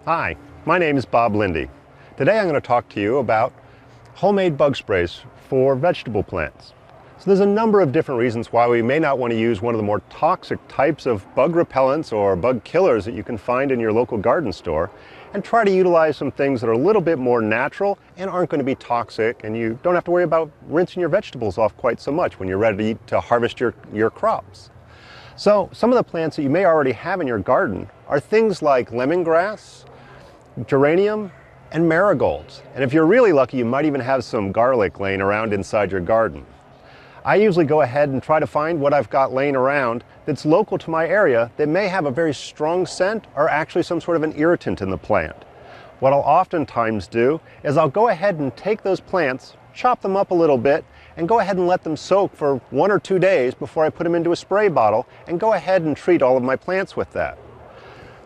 Hi, my name is Bob Lindy. Today I'm going to talk to you about homemade bug sprays for vegetable plants. So there's a number of different reasons why we may not want to use one of the more toxic types of bug repellents or bug killers that you can find in your local garden store, and try to utilize some things that are a little bit more natural and aren't going to be toxic, and you don't have to worry about rinsing your vegetables off quite so much when you're ready to harvest your crops. So some of the plants that you may already have in your garden are things like lemongrass, geranium, and marigolds. And if you're really lucky, you might even have some garlic laying around inside your garden. I usually go ahead and try to find what I've got laying around that's local to my area that may have a very strong scent or actually some sort of an irritant in the plant. What I'll oftentimes do is I'll go ahead and take those plants, chop them up a little bit, and go ahead and let them soak for 1 or 2 days before I put them into a spray bottle and go ahead and treat all of my plants with that.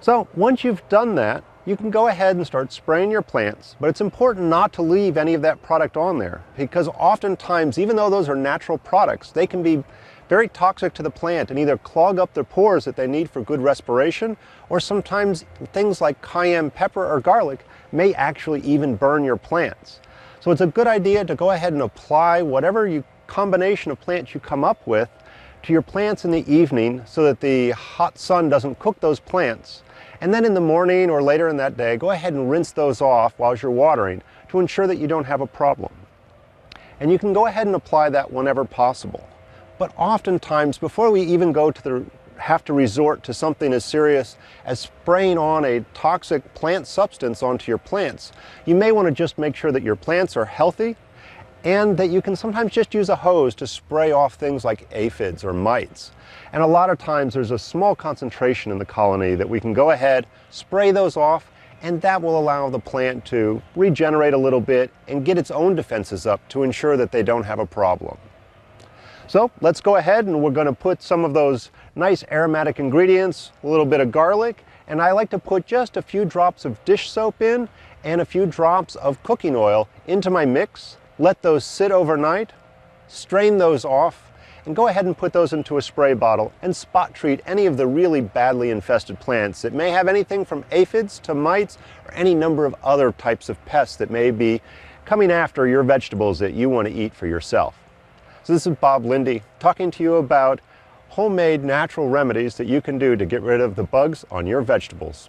So once you've done that, you can go ahead and start spraying your plants, but it's important not to leave any of that product on there, because oftentimes, even though those are natural products, they can be very toxic to the plant and either clog up the pores that they need for good respiration, or sometimes things like cayenne pepper or garlic may actually even burn your plants. So it's a good idea to go ahead and apply whatever combination of plants you come up with to your plants in the evening so that the hot sun doesn't cook those plants. And then in the morning or later in that day, go ahead and rinse those off while you're watering to ensure that you don't have a problem. And you can go ahead and apply that whenever possible. But oftentimes, before we even have to resort to something as serious as spraying on a toxic plant substance onto your plants, you may want to just make sure that your plants are healthy and that you can sometimes just use a hose to spray off things like aphids or mites. And a lot of times there's a small concentration in the colony that we can go ahead, spray those off, and that will allow the plant to regenerate a little bit and get its own defenses up to ensure that they don't have a problem. So let's go ahead, and we're going to put some of those nice aromatic ingredients, a little bit of garlic, and I like to put just a few drops of dish soap in and a few drops of cooking oil into my mix. Let those sit overnight, strain those off, and go ahead and put those into a spray bottle and spot treat any of the really badly infested plants that may have anything from aphids to mites or any number of other types of pests that may be coming after your vegetables that you want to eat for yourself. So this is Bob Lindy talking to you about homemade natural remedies that you can do to get rid of the bugs on your vegetables.